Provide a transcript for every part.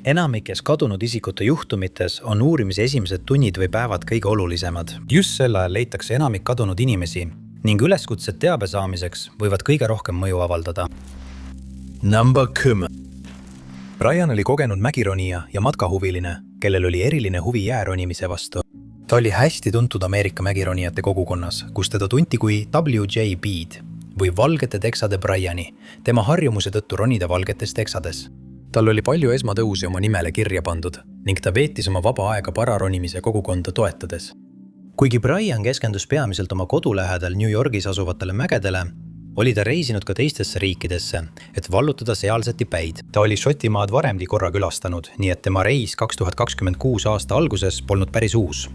Enamikes kadunud isikute juhtumites on uurimise esimesed tunnid või päevad kõige olulisemad. Just sel ajal leitakse enamik kadunud inimesi ning üleskutsed teabe saamiseks võivad kõige rohkem mõju avaldada. Number 10. Brian oli kogenud mägironija ja matkahuviline, kellel oli eriline huvi jääronimise vastu. Ta oli hästi tuntud Ameerika mägironijate kogukonnas, kus teda tunti kui WJ Bead või valgete teksade Briani, tema harjumuse tõttu ronida valgetes teksades. Tal oli palju esmatõusi oma nimele kirja pandud ning ta veetis oma vaba aega pararonimise kogukonda toetades. Kuigi Brian keskendus peamiselt oma kodulähedal New Yorgis asuvatele mägedele, oli ta reisinud ka teistesse riikidesse, et vallutada sealset tipäid. Ta oli Šotimaad varemgi korra külastanud, nii et tema reis 2026 aasta alguses polnud päris uus.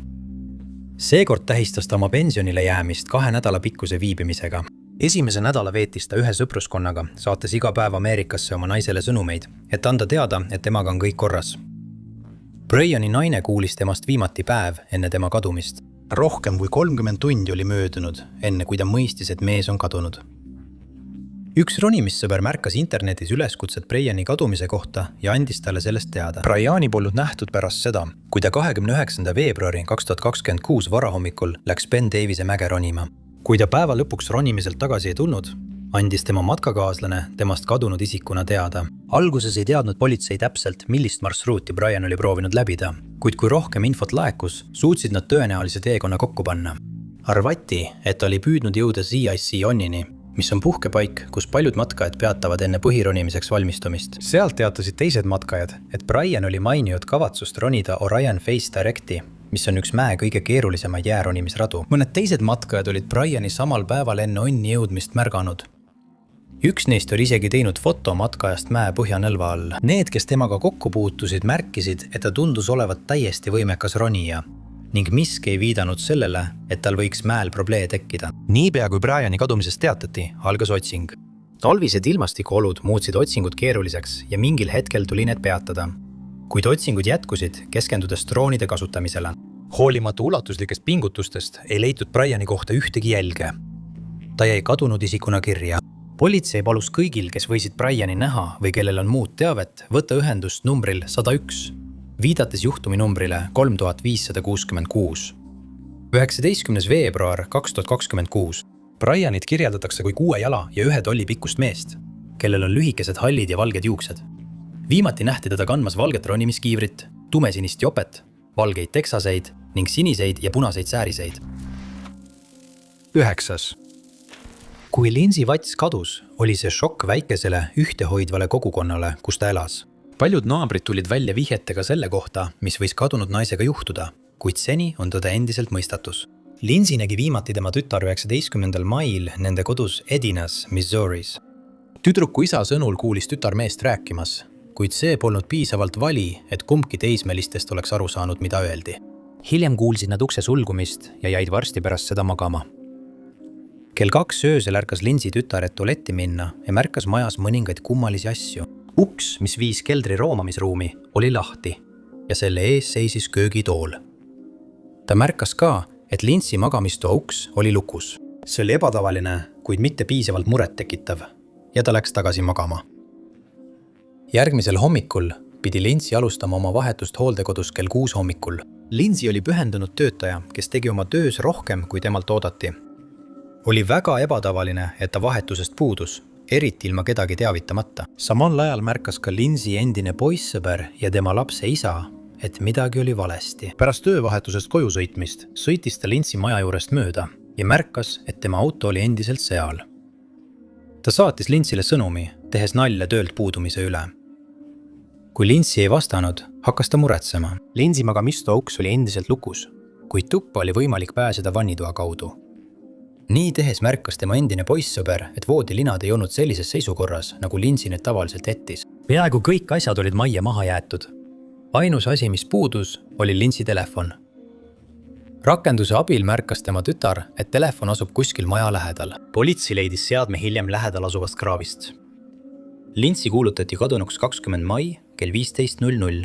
Seekord tähistas ta oma pensionile jäämist 2 nädala pikkuse viibimisega. Esimese nädala veetis ta ühe sõpruskonnaga, saates iga päev Ameerikasse oma naisele sõnumeid, et anda teada, et temaga on kõik korras. Briani naine kuulis temast viimati päev enne tema kadumist. Rohkem kui 30 tundi oli möödunud, enne kui ta mõistis, et mees on kadunud. Üks ronimissõber märkas internetis üleskutset Briani kadumise kohta ja andis talle sellest teada. Briani polnud nähtud pärast seda, kui ta 29. veebruari 2026 varahommikul läks Ben Davise mäge ronima. Kui ta päeva lõpuks ronimiselt tagasi ei tulnud, andis tema matkakaaslane temast kadunud isikuna teada. Alguses ei teadnud politsei täpselt, millist marsruuti Brian oli proovinud läbida, kuid kui rohkem infot laekus, suutsid nad tõenäolise teekonna kokku panna. Arvati, et oli püüdnud jõuda CIC-Onnini, mis on puhkepaik, kus paljud matkajad peatavad enne põhironimiseks valmistumist. Sealt teatasid teised matkajad, et Brian oli maininud kavatsust ronida Orion Face Directi, mis on üks mäe kõige keerulisemaid jääronimisradu. Mõned teised matkajad olid Briani samal päeval enne onni jõudmist märganud. Üks neist oli isegi teinud foto matkajast mäe põhjanõlva all. Need, kes temaga kokku puutusid, märkisid, et ta tundus olevat täiesti võimekas ronija ning miski ei viidanud sellele, et tal võiks mäel probleeme tekkida. Niipea kui Briani kadumisest teatati, algas otsing. Talvised ilmastikuolud muutsid otsingud keeruliseks ja mingil hetkel tuli need peatada. Kuid otsingud jätkusid, keskendudes droonide kasutamisele. Hoolimata ulatuslikest pingutustest ei leitud Briani kohta ühtegi jälge. Ta jäi kadunud isikuna kirja. Politsei palus kõigil, kes võisid Briani näha või kellel on muud teavet, võtta ühendust numbril 101, viidates juhtumi numbrile 3566. 19. veebruar 2026. Brianit kirjeldatakse kui 6 jala ja 1 tolli pikkust meest, kellel on lühikesed hallid ja valged juuksed. Viimati nähti teda kandmas valget ronimiskiivrit, tumesinist jopet, valgeid teksaseid ning siniseid ja punaseid sääriseid. 9. Kui Lindsay Vats kadus, oli see šokk väikesele ühtehoidvale kogukonnale, kus ta elas. Paljud naabrid tulid välja vihjetega selle kohta, mis võis kadunud naisega juhtuda, kuid seni on teda endiselt mõistatus. Lindsay nägi viimati tema tütar 19. mail nende kodus Edinas, Missouris. Tüdruku isa sõnul kuulis tütar meest rääkimas, kuid see polnud piisavalt vali, et kumbki teismelistest oleks aru saanud, mida öeldi. Hiljem kuulsid nad ukse sulgumist ja jäid varsti pärast seda magama. Kell 2 öösel ärkas Lindsay tütar, et tualetti minna ja märkas majas mõningaid kummalisi asju. Uks, mis viis keldri roomamisruumi, oli lahti ja selle ees seisis köögitool. Ta märkas ka, et Lindsay magamistoa uks oli lukus. See oli ebatavaline, kuid mitte piisavalt muret tekitav ja ta läks tagasi magama. Järgmisel hommikul pidi Lindsay alustama oma vahetust hooldekodus kell 6 hommikul. Lindsay oli pühendunud töötaja, kes tegi oma töös rohkem, kui temalt oodati. Oli väga ebatavaline, et ta vahetusest puudus, eriti ilma kedagi teavitamata. Samal ajal märkas ka Lindsay endine poissõber ja tema lapse isa, et midagi oli valesti. Pärast töövahetusest koju sõitmist sõitis ta Lindsay maja juurest mööda ja märkas, et tema auto oli endiselt seal. Ta saatis Lindsayle sõnumi, tehes nalja töölt puudumise üle. Kui Lindsay ei vastanud, hakkas ta muretsema. Lindsay magamistoa uks oli endiselt lukus, kuid tuppa oli võimalik pääseda vannitoa kaudu. Nii tehes märkas tema endine poissõber, et voodilinad ei olnud sellises seisukorras, nagu Lindsay need tavaliselt jättis. Peaaegu kõik asjad olid majja maha jäetud. Ainus asi, mis puudus, oli Lindsay telefon. Rakenduse abil märkas tema tütar, et telefon asub kuskil maja lähedal. Politsei leidis seadme hiljem lähedal asuvast kraavist. Lindsay kuulutati kadunuks 20. mai kell 15.00.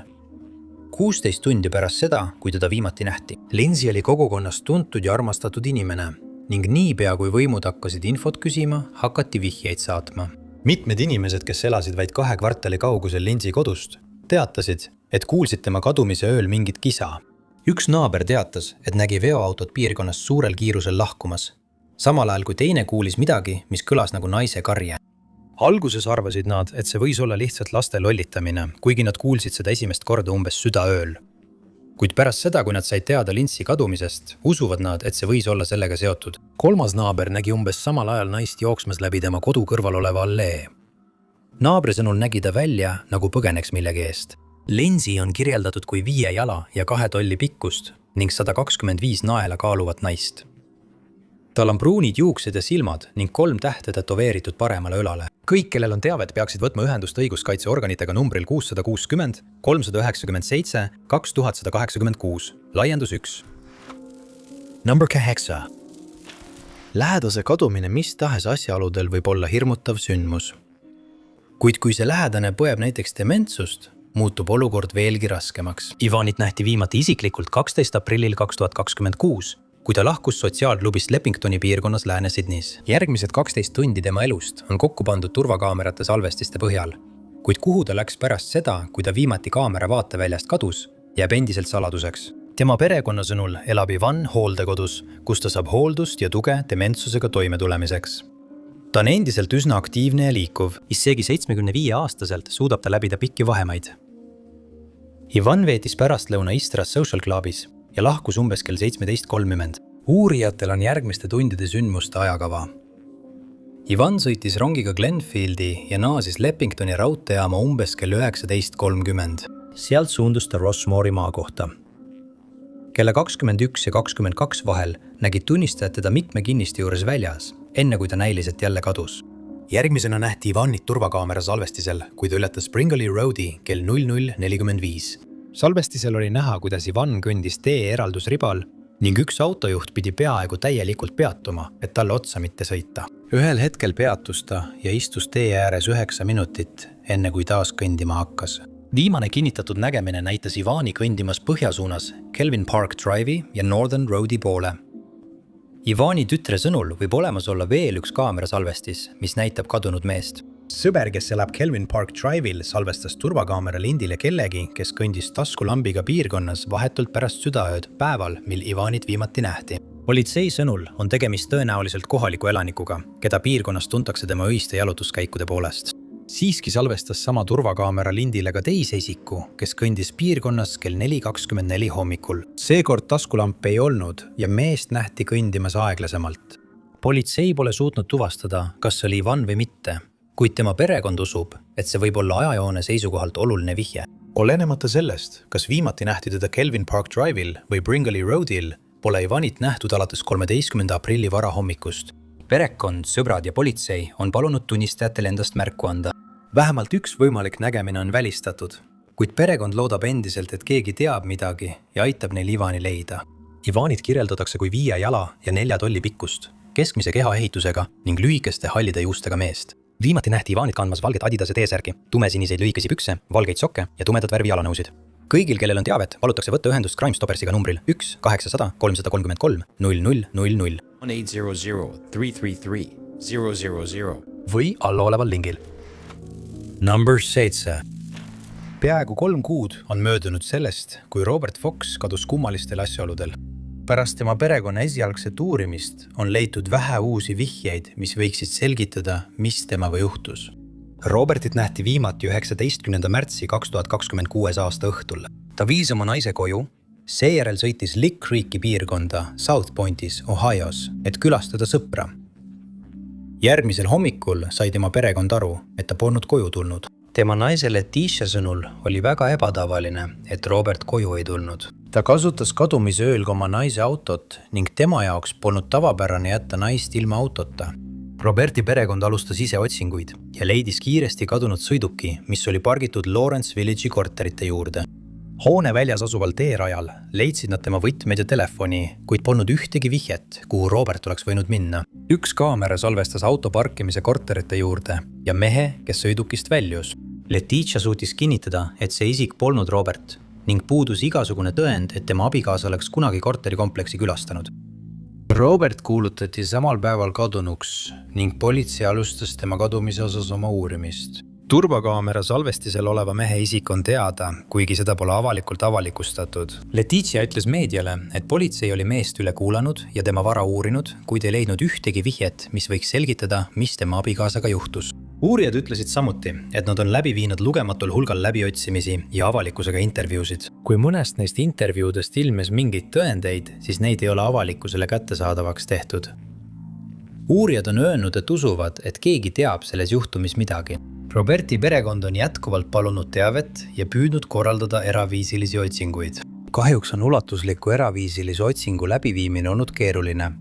16 tundi pärast seda, kui teda viimati nähti. Lindsay oli kogukonnas tuntud ja armastatud inimene ning niipea kui võimud hakkasid infot küsima, hakati vihjeid saatma. Mitmed inimesed, kes elasid vaid 2 kvartali kaugusel Lindsay kodust, teatasid, et kuulsid tema kadumise ööl mingit kisa. Üks naaber teatas, et nägi veoautot piirkonnast suurel kiirusel lahkumas. Samal ajal kui teine kuulis midagi, mis kõlas nagu naise karje. Alguses arvasid nad, et see võis olla lihtsalt laste lollitamine, kuigi nad kuulsid seda esimest korda umbes südaööl. Kuid pärast seda, kui nad said teada Lintsi kadumisest, usuvad nad, et see võis olla sellega seotud. Kolmas naaber nägi umbes samal ajal naist jooksmas läbi tema kodu kõrval oleva allee. Naabri sõnul nägi ta välja, nagu põgeneks millegi eest. Lindsay on kirjeldatud kui 5 jala ja 2 tolli pikkust ning 125 naela kaaluvat naist. Tal on pruunid juuksed ja silmad ning 3 tähte tätoveeritud paremale õlale. Kõik, kellel on teavet, peaksid võtma ühendust õiguskaitseorganitega numbril 660 397 2186, laiendus 1. Number 8. Lähedase kadumine mis tahes asjaoludel võib olla hirmutav sündmus. Kuid kui see lähedane põeb näiteks dementsust, muutub olukord veelgi raskemaks. Ivanit nähti viimati isiklikult 12. aprillil 2026, kui ta lahkus sotsiaalklubist Leppingtoni piirkonnas Lääne-Sydneys. Järgmised 12 tundi tema elust on kokku pandud turvakaamerate salvestiste põhjal. Kuid kuhu ta läks pärast seda, kui ta viimati kaamera vaateväljast kadus, jääb endiselt saladuseks. Tema perekonna sõnul elab Ivan hooldekodus, kus ta saab hooldust ja tuge dementsusega toimetulemiseks. Ta on endiselt üsna aktiivne ja liikuv, isegi 75-aastaselt suudab ta läbida pikki vahemaid. Ivan veetis pärastlõuna Istras Social Clubis ja lahkus umbes kell 17.30. Uurijatel on järgmiste tundide sündmuste ajakava. Ivan sõitis rongiga Glenfieldi ja naasis Leppingtoni raudteejaama umbes kell 19.30. Sealt suundus ta Rossmore'i maakohta. Kella 21 ja 22 vahel nägid tunnistajad teda mitme kinniste juures väljas, enne kui ta näiliselt jälle kadus. Järgmisena nähti Ivanit turvakaamera salvestisel, kui ta ületas Bringelly Roadi kell 00.45. Salvestisel oli näha, kuidas Ivan kõndis tee eraldusribal ning üks autojuht pidi peaaegu täielikult peatuma, et talle otsa mitte sõita. Ühel hetkel peatus ta ja istus tee ääres 9 minutit, enne kui taas kõndima hakkas. Viimane kinnitatud nägemine näitas Ivani kõndimas põhjasuunas Kelvin Park Drive'i ja Northern Roadi poole. Ivani tütre sõnul võib olemas olla veel üks kaamerasalvestis, mis näitab kadunud meest. Sõber, kes elab Kelvin Park Drive'il, salvestas turvakaamera lindile kellegi, kes kõndis taskulambiga piirkonnas vahetult pärast südaööd päeval, mil Ivanit viimati nähti. Politsei sõnul on tegemist tõenäoliselt kohaliku elanikuga, keda piirkonnas tuntakse tema öiste jalutuskäikude poolest. Siiski salvestas sama turvakaamera lindile ka teise isiku, kes kõndis piirkonnas kell 4.24 hommikul. Seekord taskulamp ei olnud ja meest nähti kõndimas aeglasemalt. Politsei pole suutnud tuvastada, kas see oli Ivan või mitte, kuid tema perekond usub, et see võib olla ajajoone seisukohalt oluline vihje. Olenemata sellest, kas viimati nähti teda Kelvin Park Drive'il või Bringelly Roadil, pole Ivanit nähtud alates 13. aprilli varahommikust. Perekond, sõbrad ja politsei on palunud tunnistajatel endast märku anda. Vähemalt üks võimalik nägemine on välistatud, kuid perekond loodab endiselt, et keegi teab midagi ja aitab neil Ivani leida. Ivanit kirjeldatakse kui 5 jala ja 4 tolli pikkust, keskmise kehaehitusega ning lühikeste hallide juustega meest. Viimati nähti Ivanit kandmas valget Adidase T-särgi, tumesiniseid lühikesi pükse, valgeid sokke ja tumedat värvi jalanõusid. Kõigil, kellel on teavet, palutakse võtta ühendust Crime Stoppersiga numbril 1 800 333 0000 1-800-333-000 või allaoleval lingil. Number 7. Peaaegu 3 kuud on möödunud sellest, kui Robert Fox kadus kummalistel asjaoludel. Pärast tema perekonna esialgset uurimist on leitud vähe uusi vihjeid, mis võiksid selgitada, mis temaga juhtus. Robertit nähti viimati 19. märtsi 2026 aasta õhtul. Ta viis oma naise koju, seejärel sõitis Lick Creeki piirkonda South Pointis, Ohios, et külastada sõpra. Järgmisel hommikul sai tema perekond aru, et ta polnud koju tulnud. Tema naise Letitia sõnul oli väga ebatavaline, et Robert koju ei tulnud. Ta kasutas kadumise ööl oma naise autot ning tema jaoks polnud tavapärane jätta naist ilma autota. Roberti perekond alustas ise otsinguid ja leidis kiiresti kadunud sõiduki, mis oli pargitud Lawrence Village'i korterite juurde. Hoone väljas asuval teerajal leidsid nad tema võtmed ja telefoni, kuid polnud ühtegi vihjet, kuhu Robert oleks võinud minna. Üks kaamera salvestas auto parkimise korterite juurde ja mehe, kes sõidukist väljus. Letitia suutis kinnitada, et see isik polnud Robert ning puudus igasugune tõend, et tema abikaasa oleks kunagi korterikompleksi külastanud. Robert kuulutati samal päeval kadunuks ning politsei alustas tema kadumise osas oma uurimist. Turbakaamera salvestisel oleva mehe isik on teada, kuigi seda pole avalikult avalikustatud. Letitia ütles meediale, et politsei oli meest üle kuulanud ja tema vara uurinud, kuid ei leidnud ühtegi vihjet, mis võiks selgitada, mis tema abikaasaga juhtus. Uurijad ütlesid samuti, et nad on läbi viinud lugematul hulgal läbiotsimisi ja avalikkusega intervjuusid. Kui mõnest neist intervjuudest ilmes mingeid tõendeid, siis neid ei ole avalikkusele kättesaadavaks tehtud. Uurijad on öelnud, et usuvad, et keegi teab selles juhtumis midagi. Roberti perekond on jätkuvalt palunud teavet ja püüdnud korraldada eraviisilisi otsinguid. Kahjuks on ulatusliku eraviisilise otsingu läbiviimine olnud keeruline,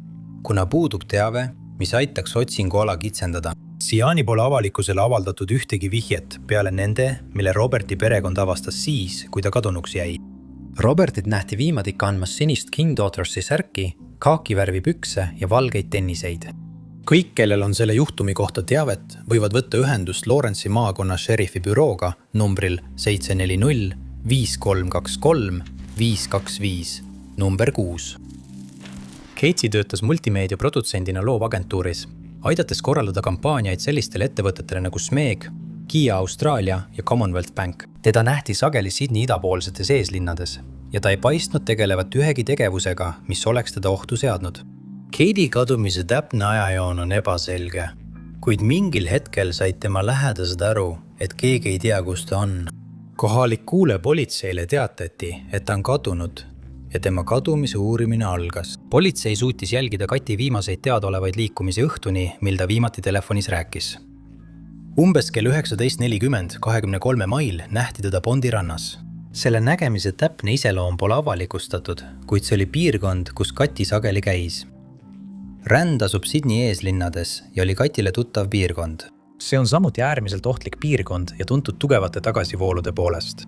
kuna puudub teave, mis aitaks otsingu ala kitsendada. Siiani pole avalikkusele avaldatud ühtegi vihjet peale nende, mille Roberti perekond avastas siis, kui ta kadunuks jäi. Robertit nähti viimati kandmas sinist King Daughtersi särki, kaakivärvi pükse ja valgeid tenniseid. Kõik, kellel on selle juhtumi kohta teavet, võivad võtta ühendust Lawrence'i maakonna šerifi bürooga numbril 740 5323 525 number 6. Casey töötas multimeedia produtsendina loovagentuuris, aidates korraldada kampaaniaid sellistele ettevõtetele nagu Smeg, Kia Austraalia ja Commonwealth Bank. Teda nähti sageli Sydney idapoolsetes eeslinnades ja ta ei paistnud tegelevat ühegi tegevusega, mis oleks teda ohtu seadnud. Katie kadumise täpne ajajoon on ebaselge, kuid mingil hetkel said tema lähedased aru, et keegi ei tea, kus ta on. Kohalik kuule politseile teatati, et ta on kadunud ja tema kadumise uurimine algas. Politsei suutis jälgida Kati viimaseid teadaolevaid liikumisi õhtuni, mil ta viimati telefonis rääkis. Umbes kell 19.40 23. mail nähti teda Bondi rannas. Selle nägemise täpne iseloom pole avalikustatud, kuid see oli piirkond, kus Kati sageli käis. Ränd asub Sydney eeslinnades ja oli Katile tuttav piirkond. See on samuti äärmiselt ohtlik piirkond ja tuntud tugevate tagasivoolude poolest.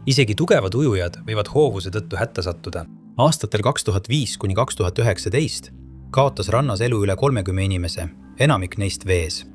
Isegi tugevad ujujad võivad hoovuse tõttu hätta sattuda. Aastatel 2005–2019 kaotas rannas elu üle 30 inimese, enamik neist vees.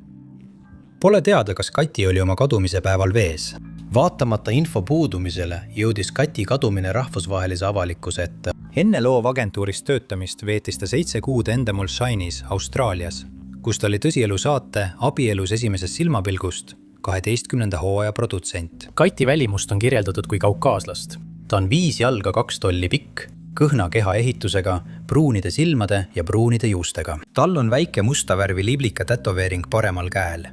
Pole teada, kas Kati oli oma kadumise päeval vees. Vaatamata info puudumisele jõudis Kati kadumine rahvusvahelise avalikkuse ette. Enne loovagentuuris töötamist veetis ta 7 kuud Endemol Shine'is Austraalias, kus ta oli tõsielu saate Abielus esimesest silmapilgust 12. hooaja produtsent. Kati välimust on kirjeldatud kui kaukaaslast. Ta on 5 jalga 2 tolli pikk, kõhna keha ehitusega, pruunide silmade ja pruunide juustega. Tal on väike musta värvi liblika tätoveering paremal käel.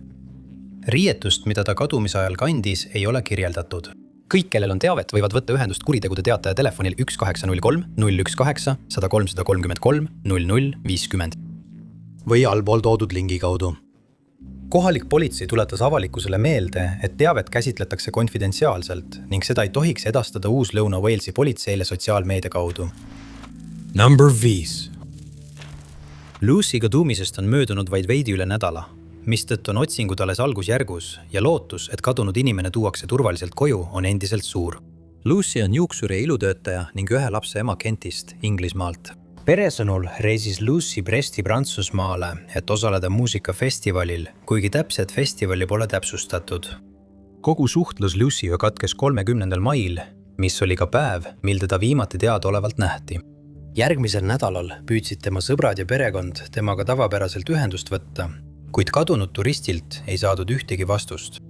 Riietust, mida ta kadumise ajal kandis, ei ole kirjeldatud. Kõik, kellel on teavet, võivad võtta ühendust kuritegude teataja telefonil 1803 018 103 0050 või allpool toodud lingi kaudu. Kohalik politsei tuletas avalikkusele meelde, et teavet käsitletakse konfidentsiaalselt ning seda ei tohiks edastada Uus-Lõuna-Walesi politseile sotsiaalmeedia kaudu. Number 5. Lucy kadumisest on möödunud vaid veidi üle nädala, mistõttu on otsingud alles algusjärgus ja lootus, et kadunud inimene tuuakse turvaliselt koju, on endiselt suur. Lucy on juuksuri ja ilutöötaja ning 1 lapse ema Kentist, Inglismaalt. Peresõnul reisis Lucy Bresti Prantsusmaale, et osaleda muusikafestivalil, kuigi täpset festivali pole täpsustatud. Kogu suhtlus Lucyga katkes 30. mail, mis oli ka päev, mil teda viimati teadaolevalt nähti. Järgmisel nädalal püüdsid tema sõbrad ja perekond temaga tavapäraselt ühendust võtta, kuid kadunud turistilt ei saadud ühtegi vastust.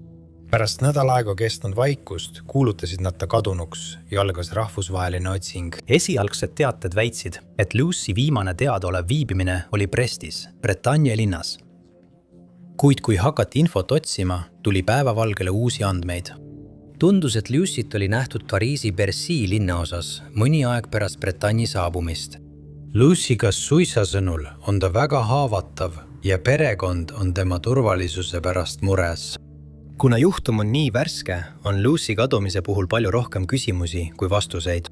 Pärast nädal aega kestnud vaikust kuulutasid nad ta kadunuks ja algas rahvusvaheline otsing. Esialgsed teated väitsid, et Lucy viimane teadaolev viibimine oli Brestis, Bretagne linnas. Kuid kui hakati infot otsima, tuli päevavalgele uusi andmeid. Tundus, et Lucyt oli nähtud Pariisi Bercy linnaosas mõni aeg pärast Bretagne saabumist. Lucy'ga suisa sõnul on ta väga haavatav ja perekond on tema turvalisuse pärast mures. Kuna juhtum on nii värske, on Lucy kadumise puhul palju rohkem küsimusi kui vastuseid.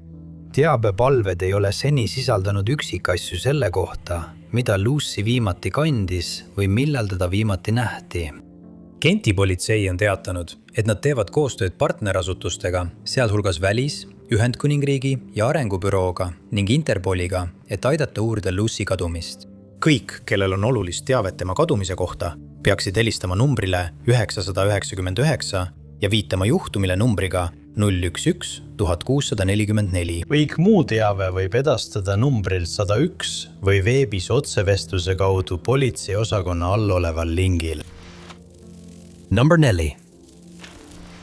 Teabepalved ei ole seni sisaldanud üksikasju selle kohta, mida Lucy viimati kandis või millal teda viimati nähti. Kenti politsei on teatanud, et nad teevad koostööd partnerasutustega, sealhulgas Välis-, Ühendkuningriigi ja Arengubürooga ning Interpoliga, et aidata uurida Lucy kadumist. Kõik, kellel on olulist teavet tema kadumise kohta, peaksid helistama numbrile 999 ja viitama juhtumile numbriga 011 1644. Kõik muu teave võib edastada numbril 101 või veebis otsevestluse kaudu politseiosakonna all oleval lingil. Number 4.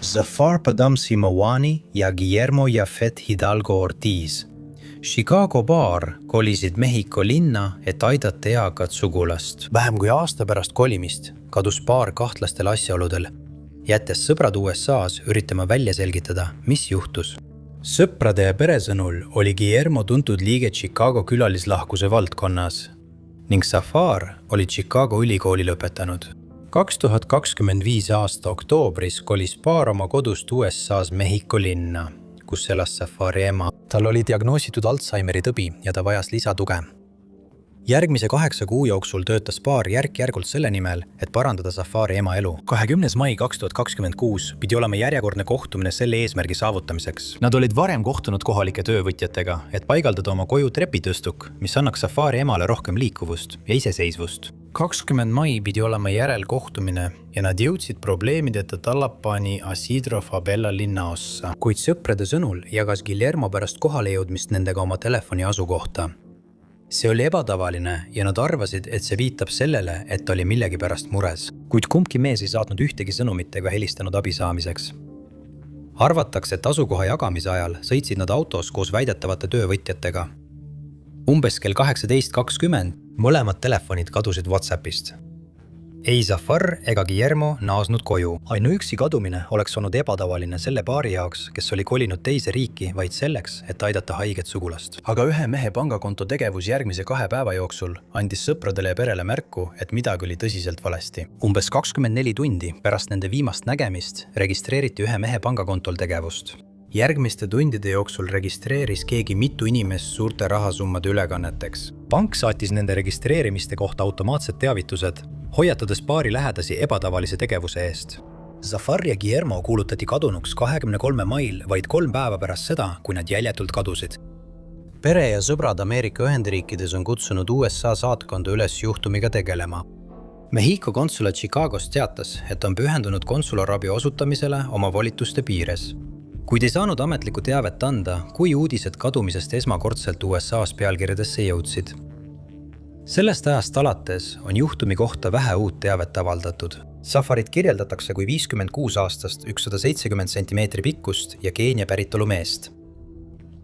Zafar Padamsi Mawani ja Guillermo Jafet Hidalgo Ortiz. Chicago baar kolisid Mehhiko linna, et aidata eakat sugulast. Vähem kui aasta pärast kolimist kadus paar kahtlastel asjaoludel, jättes sõbrad USA-s üritama välja selgitada, mis juhtus. Sõprade ja peresõnul oli Guillermo tuntud liige Chicago külalislahkuse valdkonnas ning Zafar oli Chicago ülikooli lõpetanud. 2025 aasta oktoobris kolis paar oma kodust USA-s Mehhiko linna, kus elas Zafari ema. Tal oli diagnoositud Alzheimeri tõbi ja ta vajas lisatuge. Järgmise 8 kuu jooksul töötas paar järk-järgult selle nimel, et parandada Zafari ema elu. 20. mai 2026 pidi olema järjekordne kohtumine selle eesmärgi saavutamiseks. Nad olid varem kohtunud kohalike töövõtjatega, et paigaldada oma koju trepitõstuk, mis annaks Zafari emale rohkem liikuvust ja iseseisvust. 20. mai pidi olema järelkohtumine ja nad jõudsid probleemideta Tallapani Isidro Fabella linnaossa. Kuid sõprade sõnul jagas Guillermo pärast kohale jõudmist nendega oma telefoni asukohta. See oli ebatavaline ja nad arvasid, et see viitab sellele, et ta oli millegi pärast mures. Kuid kumbki mees ei saatnud ühtegi sõnumit ega helistanud abi saamiseks. Arvatakse, et asukoha jagamise ajal sõitsid nad autos koos väidetavate töövõtjatega. Umbes kell 18.20 mõlemad telefonid kadusid WhatsAppist. Ei Zafar ega Guillermo naasnud koju. Ainuüksi kadumine oleks olnud ebatavaline selle paari jaoks, kes oli kolinud teise riiki vaid selleks, et aidata haiget sugulast. Aga ühe mehe pangakonto tegevus järgmise 2 päeva jooksul andis sõpradele ja perele märku, et midagi oli tõsiselt valesti. Umbes 24 tundi pärast nende viimast nägemist registreeriti ühe mehe pangakontol tegevust. Järgmiste tundide jooksul registreeris keegi mitu inimest suurte rahasummade ülekanneteks. Pank saatis nende registreerimiste kohta automaatsed teavitused, hoiatades paari lähedasi ebatavalise tegevuse eest. Zafar ja Guillermo kuulutati kadunuks 23. mail vaid 3 päeva pärast seda, kui nad jäljetult kadusid. Pere ja sõbrad Ameerika Ühendriikides on kutsunud USA saatkonda üles juhtumiga tegelema. Mehhiko konsulat Chicagos teatas, et on pühendunud konsularabi osutamisele oma volituste piires. Kuid ei saanud ametlikku teavet anda, kui uudised kadumisest esmakordselt USA's pealkirjadesse jõudsid. Sellest ajast alates on juhtumi kohta vähe uut teavet avaldatud. Zafarit kirjeldatakse kui 56 aastast 170 cm pikkust ja Keenia päritolu meest.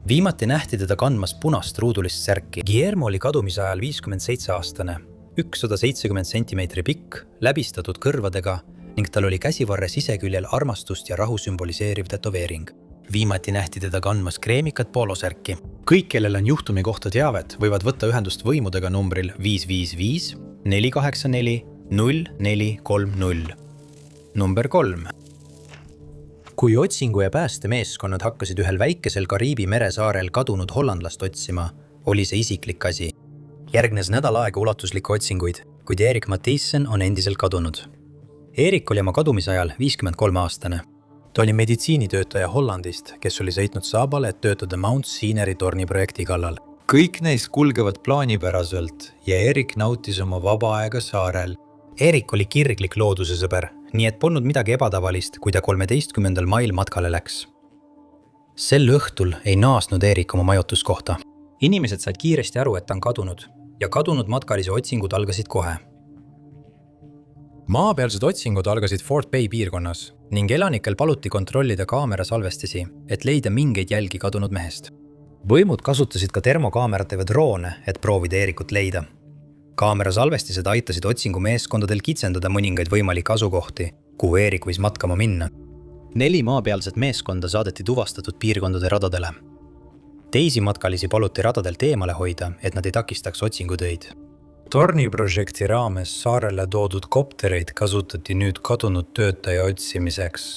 Viimati nähti teda kandmas punast ruudulist särki. Guillermo oli kadumise ajal 57-aastane, 170 cm pikk, läbistatud kõrvadega ning tal oli käsivarre siseküljel armastust ja rahu sümboliseeriv tätoveering. Viimati nähti teda kandmas kreemikat poolosärki. Kõik, kellel on juhtumi kohta teavet, võivad võtta ühendust võimudega numbril 555 484 0430. Number 3. Kui otsingu ja päästemeeskonnad hakkasid ühel väikesel Kariibi meresaarel kadunud hollandlast otsima, oli see isiklik asi. Järgnes nädal aega ulatuslikke otsinguid, kuid Erik Mathiessen on endiselt kadunud. Erik oli oma kadumise ajal 53-aastane. Ta oli meditsiinitöötaja Hollandist, kes oli sõitnud Saabale, et töötada Mount Sinai torni projekti kallal. Kõik neist kulgevad plaanipäraselt ja Erik nautis oma vaba aega saarel. Erik oli kirglik looduse sõber, nii et polnud midagi ebatavalist, kui ta 13. mail matkale läks. Sel õhtul ei naasnud Erik oma majutuskohta. Inimesed said kiiresti aru, et ta on kadunud ja kadunud matkalise otsingud algasid kohe. Maapealsed otsingud algasid Fort Bay piirkonnas ning elanikel paluti kontrollida kaamerasalvestisi, et leida mingeid jälgi kadunud mehest. Võimud kasutasid ka termokaamerate või droone, et proovida Erikut leida. Kaamerasalvestised aitasid otsingumeeskondadel kitsendada mõningaid võimalikke asukohti, kuhu Erik võis matkama minna. 4 maapealset meeskonda saadeti tuvastatud piirkondade radadele. Teisi matkalisi paluti radadelt eemale hoida, et nad ei takistaks otsingutöid. Torniprojekti raames saarele toodud koptereid kasutati nüüd kadunud töötaja otsimiseks.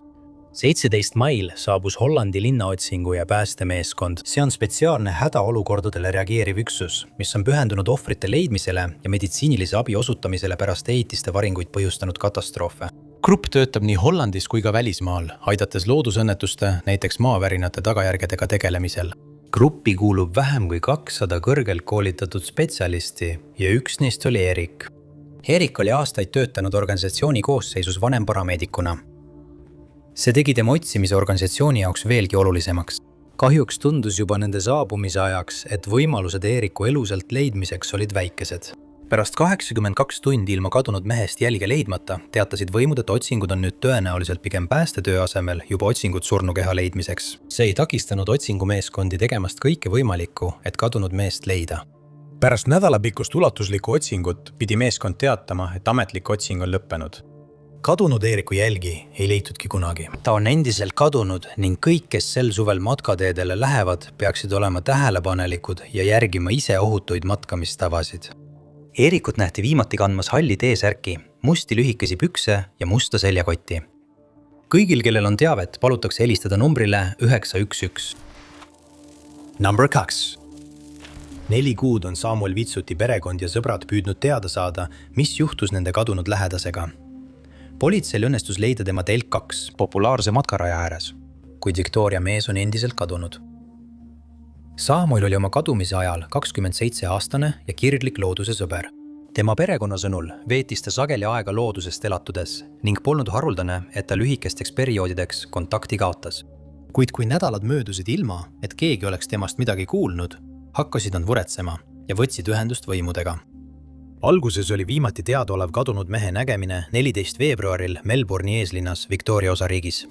17. mail saabus Hollandi linnaotsingu ja päästemeeskond. See on spetsiaalne hädaolukordadele reageeriv üksus, mis on pühendunud ohvrite leidmisele ja meditsiinilise abi osutamisele pärast ehitiste varinguid põhjustanud katastroofe. Grupp töötab nii Hollandis kui ka välismaal, aidates loodusõnnetuste, näiteks maavärinate tagajärgedega tegelemisel. Gruppi kuulub vähem kui 200 kõrgelt koolitatud spetsialisti ja üks neist oli Erik. Erik oli aastaid töötanud organisatsiooni koosseisus vanemparameedikuna. See tegi tema otsimise organisatsiooni jaoks veelgi olulisemaks. Kahjuks tundus juba nende saabumise ajaks, et võimalused Eriku elusalt leidmiseks olid väikesed. Pärast 82 tundi ilma kadunud mehest jälge leidmata teatasid võimud, et otsingud on nüüd tõenäoliselt pigem päästetöö asemel juba otsingud surnukeha leidmiseks. See ei takistanud otsingumeeskondi tegemast kõike võimalikku, et kadunud meest leida. Pärast nädalapikkust ulatuslikku otsingut pidi meeskond teatama, et ametlik otsing on lõppenud. Kadunud Eeriku jälgi ei leitudki kunagi. Ta on endiselt kadunud ning kõik, kes sel suvel matkateedele lähevad, peaksid olema tähelepanelikud ja järgima ise ohutuid matkamistavasid. Eerikut nähti viimati kandmas halli T-särki, musti lühikesi pükse ja musta seljakotti. Kõigil, kellel on teavet, palutakse helistada numbrile 911. Number 2. 4 kuud on Samuel Vitsuti perekond ja sõbrad püüdnud teada saada, mis juhtus nende kadunud lähedasega. Politseil õnnestus leida tema telk 2 populaarse matkaraja ääres, kuid Victoria mees on endiselt kadunud. Samuel oli oma kadumise ajal 27-aastane ja kirglik looduse sõber. Tema perekonna sõnul veetis ta sageli aega loodusest elatudes ning polnud haruldane, et ta lühikesteks perioodideks kontakti kaotas. Kuid kui nädalad möödusid ilma, et keegi oleks temast midagi kuulnud, hakkasid nad muretsema ja võtsid ühendust võimudega. Alguses oli viimati teadaolev kadunud mehe nägemine 14 veebruaril Melbourne'i eeslinnas Victoria osariigis.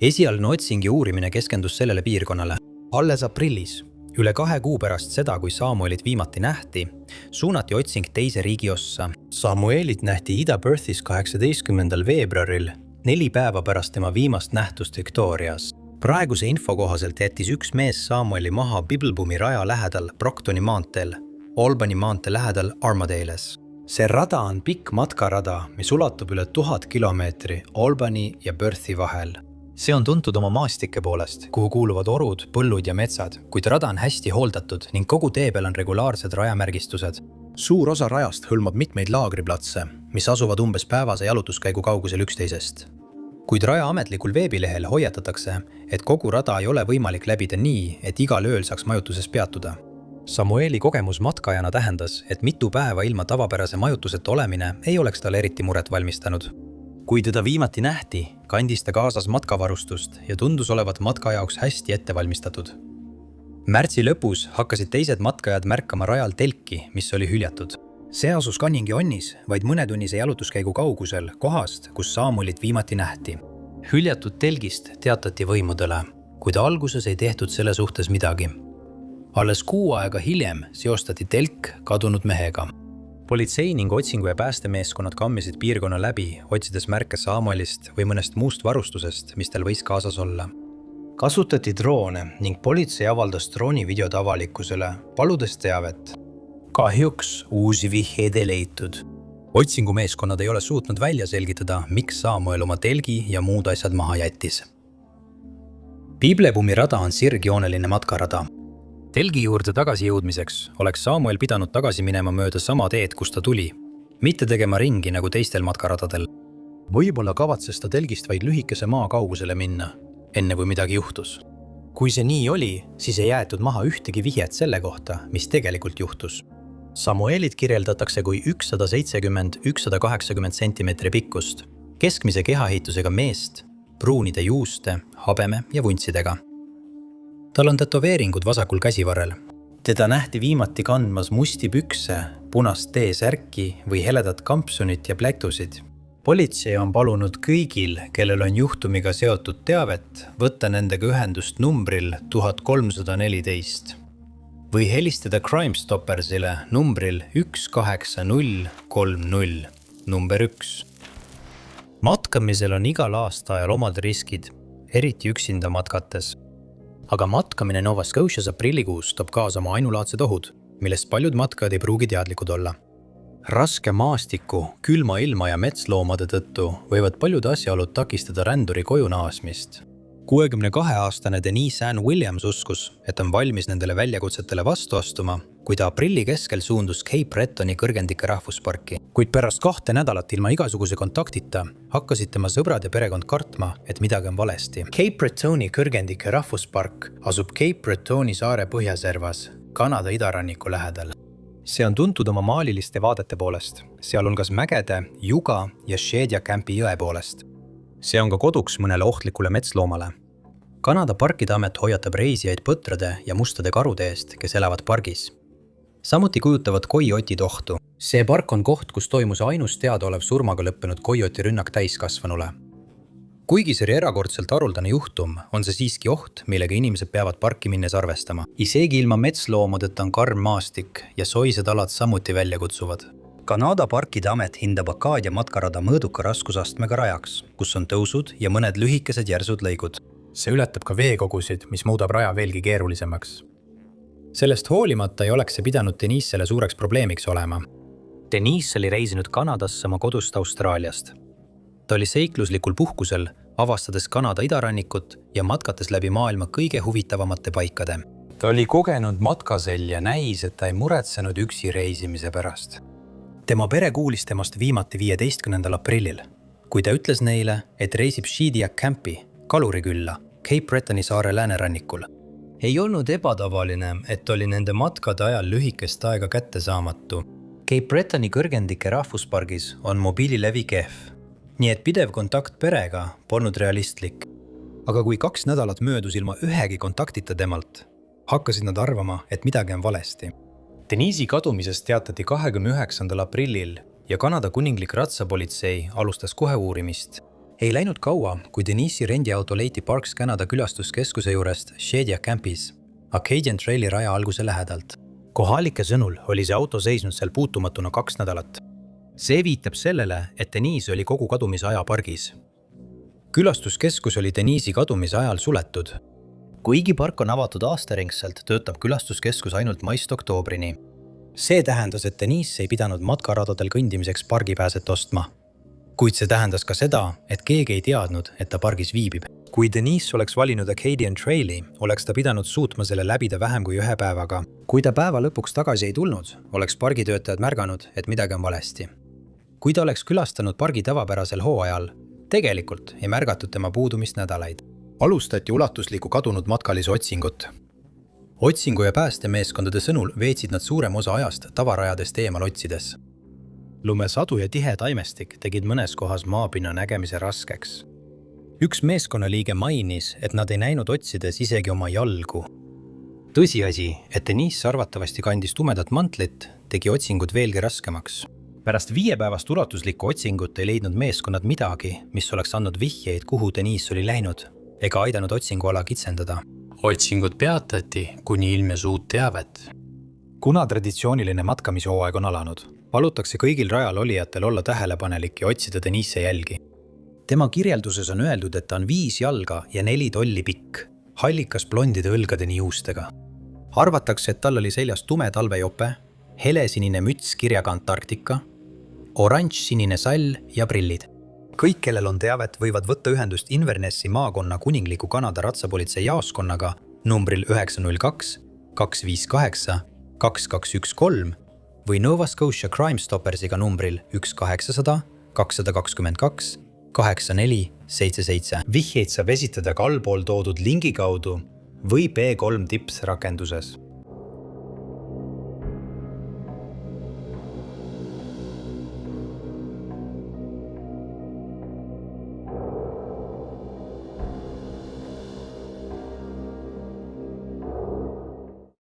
Esialgne otsing ja uurimine keskendus sellele piirkonnale. Alles aprillis, üle 2 kuu pärast seda, kui Samuelit viimati nähti, suunati otsing teise riigi ossa. Samuelit nähti Ida-Perthis 18. veebruaril, 4 päeva pärast tema viimast nähtust Victorias. Praeguse info kohaselt jättis üks mees Samueli maha Bibblebumi raja lähedal Brocktoni maanteel, Albany maantee lähedal Armadales. See rada on pikk matkarada, mis ulatub üle 1000 kilomeetri Albany ja Perthi vahel. See on tuntud oma maastike poolest, kuhu kuuluvad orud, põllud ja metsad, kuid rada on hästi hooldatud ning kogu tee peal on regulaarsed rajamärgistused. Suur osa rajast hõlmab mitmeid laagriplatse, mis asuvad umbes päevase jalutuskäigu kaugusel üksteisest. Kuid raja ametlikul veebilehel hoiatatakse, et kogu rada ei ole võimalik läbida nii, et igal ööl saaks majutuses peatuda. Samueli kogemus matkajana tähendas, et mitu päeva ilma tavapärase majutuseta olemine ei oleks talle eriti muret valmistanud. Kui teda viimati nähti, kandis ta kaasas matkavarustust ja tundus olevat matka jaoks hästi ette valmistatud. Märtsi lõpus hakkasid teised matkajad märkama rajal telki, mis oli hüljatud. See asus Canningi onnis, vaid mõnetunnise jalutuskäigu kaugusel kohast, kus Samuelit viimati nähti. Hüljatud telgist teatati võimudele, kuid alguses ei tehtud selle suhtes midagi. Alles 6 aega hiljem seostati telk kadunud mehega. Politsei ning otsingu- ja päästemeeskonnad kammisid piirkonna läbi, otsides märke Samuelist või mõnest muust varustusest, mis tal võis kaasas olla. Kasutati droone ning politsei avaldas drooni videod avalikkusele, paludes teavet. Kahjuks uusi vihjeid ei leitud. Otsingumeeskonnad ei ole suutnud välja selgitada, miks Samuel oma telgi ja muud asjad maha jättis. Bibblebumi rada on sirgjooneline matkarada. Telgi juurde tagasi jõudmiseks oleks Samuel pidanud tagasi minema mööda sama teed, kus ta tuli, mitte tegema ringi nagu teistel matkaradadel. Võib-olla kavatses ta telgist vaid lühikese maa kaugusele minna, enne kui midagi juhtus. Kui see nii oli, siis ei jäetud maha ühtegi vihjet selle kohta, mis tegelikult juhtus. Samuelit kirjeldatakse kui 170–180 cm pikkust, keskmise kehaehitusega meest, pruunide juuste, habeme ja vuntsidega. Tal on tätoveeringud vasakul käsivarrel. Teda nähti viimati kandmas musti pükse, punast T-särki või heledat kampsunit ja plätusid. Politsei on palunud kõigil, kellel on juhtumiga seotud teavet, võtta nendega ühendust numbril 1314 või helistada Crime Stoppersile numbril 18030 number 1. Matkamisel on igal aastaajal omad riskid, eriti üksinda matkates. Aga matkamine Nova Scotias aprillikuus toob kaasa oma ainulaadsed ohud, millest paljud matkajad ei pruugi teadlikud olla. Raske maastiku, külma ilma ja metsloomade tõttu võivad paljud asjaolud takistada ränduri koju naasmist. 62-aastane Denise Ann Williams uskus, et on valmis nendele väljakutsetele vastu astuma, kui ta aprilli keskel suundus Cape Bretoni kõrgendike rahvusparki. Kuid pärast 2 nädalat ilma igasuguse kontaktita hakkasid tema sõbrad ja perekond kartma, et midagi on valesti. Cape Bretoni kõrgendike rahvuspark asub Cape Bretoni saare põhjaservas, Kanada idaranniku lähedal. See on tuntud oma maaliliste vaadete poolest, sealhulgas mägede, Juga ja Shedia Campi jõe poolest. See on ka koduks mõnele ohtlikule metsloomale. Kanada parkide amet hoiatab reisijaid põtrade ja mustade karude eest, kes elavad pargis. Samuti kujutavad koiotid ohtu. see park on koht, kus toimus ainus teadaolev surmaga lõppenud койoti rünnak täiskasvanule. Kuigi see oli erakordselt haruldane juhtum, on see siiski oht, millega inimesed peavad parki minnes arvestama. Isegi ilma metsloomadeta on karm maastik ja soised alad samuti välja kutsuvad. Kanada parkide amet hindab Acadia matkarada mõõduka raskusastmega rajaks, kus on tõusud ja mõned lühikesed järsud lõigud. See ületab ka veekogusid, mis muudab raja veelgi keerulisemaks. Sellest hoolimata ei oleks see pidanud Denisele suureks probleemiks olema. Denise oli reisinud Kanadasse oma kodust Austraaliast. Ta oli seikluslikul puhkusel, avastades Kanada idarannikut ja matkates läbi maailma kõige huvitavamate paikade. Ta oli kogenud matkasel ja näis, et ta ei muretsenud üksi reisimise pärast. Tema pere kuulis temast viimati 15. aprillil, kui ta ütles neile, et reisib Shediac Campi, kalurikülla, Cape Bretoni saare läänerannikul. Ei olnud ebatavaline, et oli nende matkade ajal lühikest aega kättesaamatu. Cape Bretoni kõrgendike rahvuspargis on mobiililevi kehv. Nii et pidev kontakt perega polnud realistlik. Aga kui 2 nädalat möödus ilma ühegi kontaktita temalt, hakkasid nad arvama, et midagi on valesti. Denise'i kadumisest teatati 29. aprillil ja Kanada kuninglik ratsapolitsei alustas kohe uurimist. Ei läinud kaua, kui Denise'i rendiauto leiti Parks Canada külastuskeskuse juurest Shediac Campis, Acadian Traili raja alguse lähedalt. Kohalike sõnul oli see auto seisnud seal puutumatuna 2 nädalat. See viitab sellele, et Denise oli kogu kadumise aja pargis. Külastuskeskus oli Denise'i kadumise ajal suletud. Kuigi park on avatud aastaringselt, töötab külastuskeskus ainult maist oktoobrini. See tähendas, et Denise ei pidanud matkaradadel kõndimiseks pargipääset ostma. Kuid see tähendas ka seda, et keegi ei teadnud, et ta pargis viibib. Kui Denise oleks valinud Acadian Traili, oleks ta pidanud suutma selle läbida vähem kui 1 päevaga. Kui ta päeva lõpuks tagasi ei tulnud, oleks pargitöötajad märganud, et midagi on valesti. Kui ta oleks külastanud pargi tavapärasel hooajal, tegelikult ei märgatud tema puudumist nädalaid. Alustati ulatuslikku kadunud matkalise otsingut. Otsingu ja päästemeeskondade sõnul veetsid nad suurem osa ajast tavarajadest eemal otsides. Lumesadu ja tihe taimestik tegid mõnes kohas maapinna nägemise raskeks. Üks meeskonnaliige mainis, et nad ei näinud otsides isegi oma jalgu. Tõsiasi, et Denise arvatavasti kandis tumedat mantlit, tegi otsingud veelgi raskemaks. Pärast 5 päevast ulatuslikku otsingut ei leidnud meeskonnad midagi, mis oleks andnud vihjeid, kuhu Denise oli läinud, ega aidanud otsinguala kitsendada. Otsingud peatati, kuni ilmes uut teavet. Kuna traditsiooniline matkamisooaeg on alanud, palutakse kõigil rajal olijatel olla tähelepanelik ja otsida Denise jälgi. Tema kirjelduses on öeldud, et ta on 5 jalga ja 4 tolli pikk, hallikas blondide õlgadeni juustega. Arvatakse, et tal oli seljas tume talvejope, helesinine müts kirjaga Antarktika, oranž-sinine sall ja prillid. Kõik, kellel on teavet, võivad võtta ühendust Invernessi maakonna kuningliku Kanada ratsapolitsei jaoskonnaga numbril 902 258 2213 või Nova Scotia Crime Stoppersiga numbril 1800 222 8477. Vihjeid saab esitada ka allpool toodud lingi kaudu või B3 Tips rakenduses.